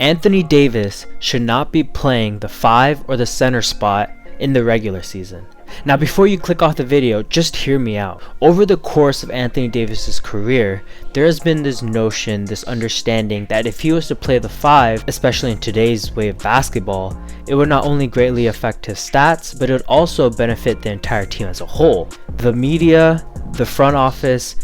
Anthony Davis should not be playing the 5 or the center spot in the regular season. Now before you click off the video, just hear me out. Over the course of Anthony Davis's career, there has been this notion, this understanding that if he was to play the 5, especially in today's way of basketball, it would not only greatly affect his stats, but it would also benefit the entire team as a whole. The media, the front office,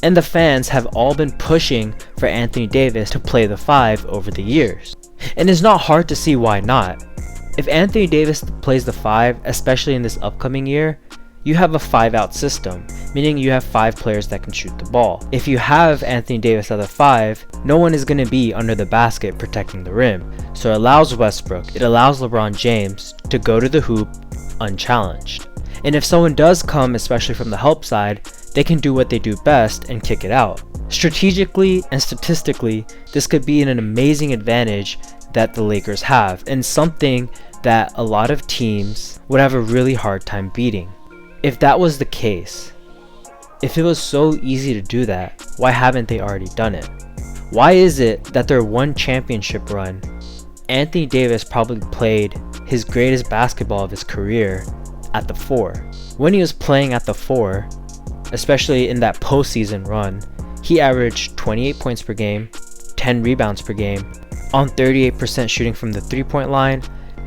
and the fans have all been pushing for Anthony Davis to play the 5 over the years. And it's not hard to see why not. If Anthony Davis plays the 5, especially in this upcoming year, you have a 5-out system, meaning you have 5 players that can shoot the ball. If you have Anthony Davis at the 5, no one is going to be under the basket protecting the rim. So it allows Westbrook, it allows LeBron James to go to the hoop unchallenged. And if someone does come, especially from the help side, they can do what they do best and kick it out. Strategically and statistically, this could be an amazing advantage that the Lakers have, and something that a lot of teams would have a really hard time beating. If that was the case, if it was so easy to do that, why haven't they already done it? Why is it that their one championship run, Anthony Davis probably played his greatest basketball of his career at the 4? When he was playing at the 4, especially in that postseason run, he averaged 28 points per game, 10 rebounds per game, on 38% shooting from the 3-point line,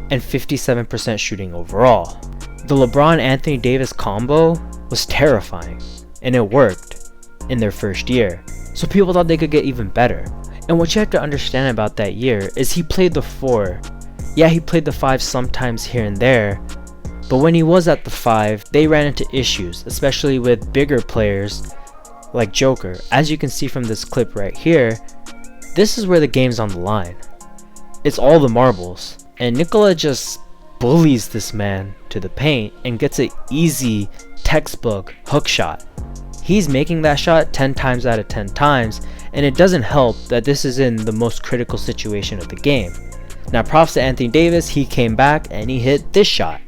and 57% shooting overall. The LeBron-Anthony Davis combo was terrifying, and it worked in their first year. So people thought they could get even better. And what you have to understand about that year is he played the 4. Yeah, he played the 5 sometimes here and there, but when he was at the 5, they ran into issues, especially with bigger players like Joker. As you can see from this clip right here, this is where the game's on the line. It's all the marbles, and Nikola just bullies this man to the paint and gets an easy textbook hook shot. He's making that shot 10 times out of 10 times, and it doesn't help that this is in the most critical situation of the game. Now props to Anthony Davis, he came back and he hit this shot.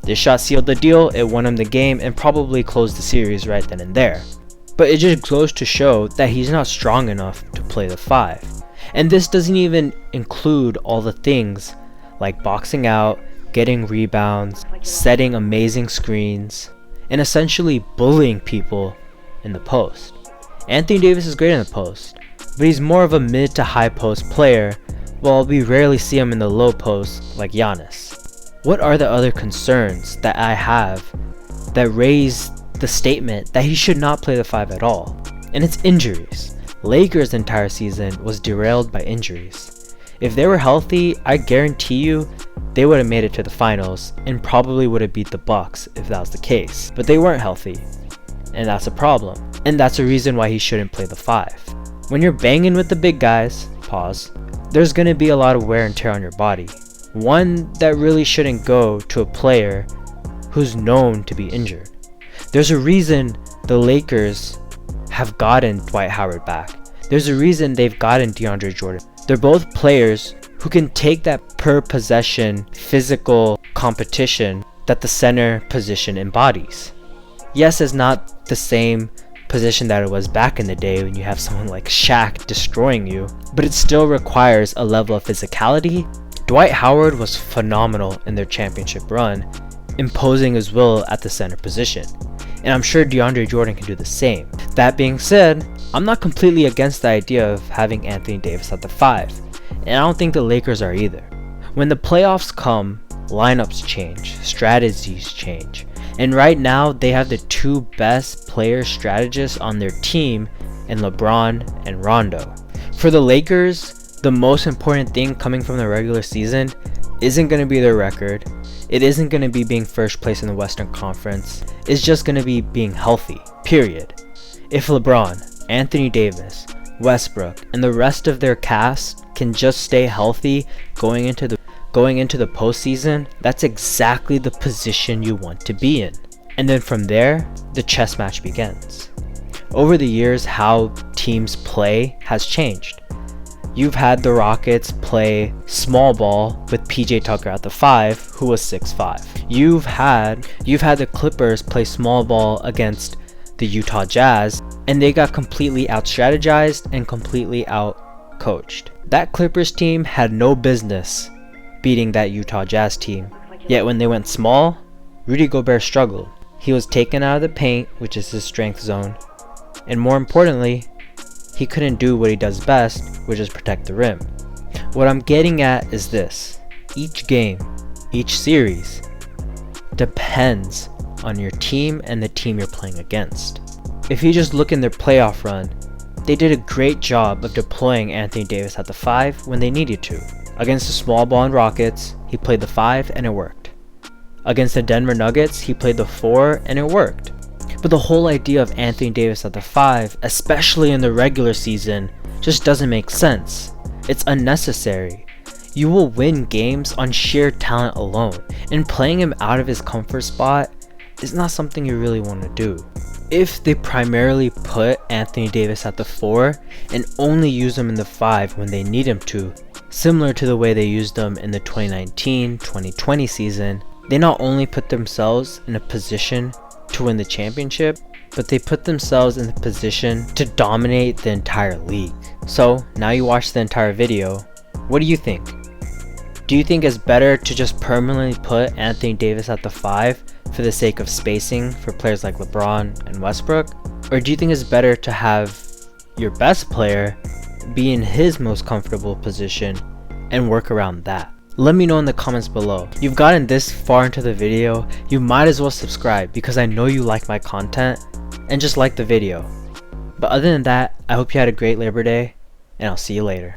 This shot sealed the deal, it won him the game, and probably closed the series right then and there. But it just goes to show that he's not strong enough to play the 5. And this doesn't even include all the things like boxing out, getting rebounds, setting amazing screens, and essentially bullying people in the post. Anthony Davis is great in the post, but he's more of a mid to high post player, while we rarely see him in the low post like Giannis. What are the other concerns that I have that raise the statement that he should not play the 5 at all? And it's injuries. Lakers' entire season was derailed by injuries. If they were healthy, I guarantee you they would have made it to the finals and probably would have beat the Bucks if that was the case. But they weren't healthy, and that's a problem. And that's a reason why he shouldn't play the 5. When you're banging with the big guys, there's going to be a lot of wear and tear on your body. One that really shouldn't go to a player who's known to be injured. There's a reason the Lakers have gotten Dwight Howard back. There's a reason they've gotten DeAndre Jordan. They're both players who can take that per possession physical competition that the center position embodies. Yes, it's not the same position that it was back in the day when you have someone like Shaq destroying you, but it still requires a level of physicality. Dwight Howard was phenomenal in their championship run, imposing his will at the center position. And I'm sure DeAndre Jordan can do the same. That being said, I'm not completely against the idea of having Anthony Davis at the 5. And I don't think the Lakers are either. When the playoffs come, lineups change, strategies change. And right now, they have the 2 best player strategists on their team in LeBron and Rondo. For the Lakers, the most important thing coming from the regular season isn't going to be their record. It isn't going to be being first place in the Western Conference. It's just going to be being healthy, period. If LeBron, Anthony Davis, Westbrook, and the rest of their cast can just stay healthy going into the postseason, that's exactly the position you want to be in. And then from there, the chess match begins. Over the years, how teams play has changed. You've had the Rockets play small ball with PJ Tucker at the 5, who was 6'5". You've had the Clippers play small ball against the Utah Jazz, and they got completely out strategized and completely out coached. That Clippers team had no business beating that Utah Jazz team. Yet when they went small, Rudy Gobert struggled. He was taken out of the paint, which is his strength zone, and more importantly, he couldn't do what he does best, which is protect the rim. What I'm getting at is this: each game, each series, depends on your team and the team you're playing against. If you just look in their playoff run, they did a great job of deploying Anthony Davis at the 5 when they needed to. Against the small ball Rockets, he played the 5 and it worked. Against the Denver Nuggets, he played the 4 and it worked. But the whole idea of Anthony Davis at the 5, especially in the regular season, just doesn't make sense. It's unnecessary. You will win games on sheer talent alone, and playing him out of his comfort spot is not something you really want to do. If they primarily put Anthony Davis at the 4 and only use him in the 5 when they need him to, similar to the way they used him in the 2019-2020 season, they not only put themselves in a position to win the championship, but they put themselves in the position to dominate the entire league. So now you watch the entire video, what do you think? Do you think it's better to just permanently put Anthony Davis at the 5 for the sake of spacing for players like LeBron and Westbrook? Or do you think it's better to have your best player be in his most comfortable position and work around that? Let me know in the comments below. You've gotten this far into the video, you might as well subscribe because I know you like my content, and just like the video. But other than that, I hope you had a great Labor Day, and I'll see you later.